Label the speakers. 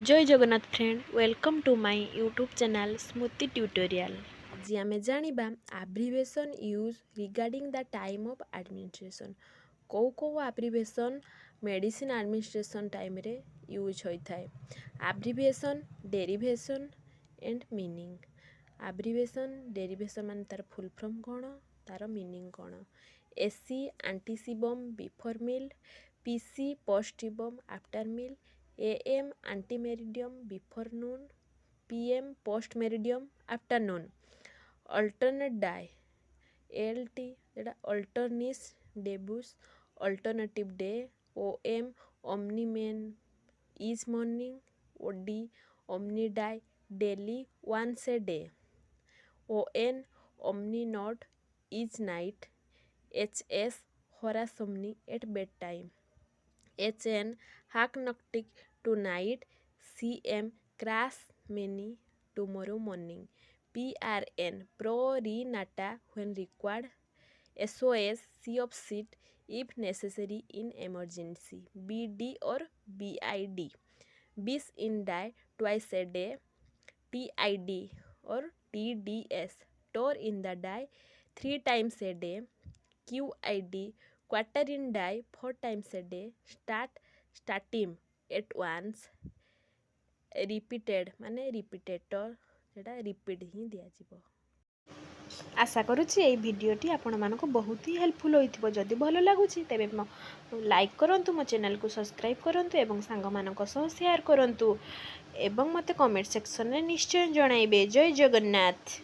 Speaker 1: जय Jagannath friend welcome to my YouTube channel Smriti tutorial. आज आम जाना abbreviation use regarding the time of administration. कौ कौ आब्रिवेशन मेडिसिन एडमिनिस्ट्रेशन टाइम रे यूज होता है। Abbreviation derivation and meaning. Abbreviation derivation मान तार फुल फॉर्म कौन, तार मीनिंग कौन। AC ante cibum before meal, PC post cibum after meal, AM antimeridum before noon, PM postmeridum after noon. Alternate die, ALT that alternate debus, alternative day, OM omni man each morning, OD omni die daily once a day, ON omni not each night, HS horasomni at bedtime, HN hacknoctic tonight, CM crash many tomorrow morning, PRN pro renata when required, SOS see of seat if necessary in emergency, BD or BID bis in die twice a day, TID or TDS tour in the die 3 times a day, QID quarter in die 4 times a day, statim at once, repeated माने रिपीटेटर जेटा repeat ही दिया। आशा करुच्ची ये भिडटी आपण मानक बहुत ही helpful होइथिबो। जदि भल लागुची तेबे like करंतु, मो चैनल को सब्सक्राइब करंतु एवं सांग मानक सह शेयर करंतु एवं मते कमेंट सेक्शन रे निश्चय जणाइबे। जय जगन्नाथ।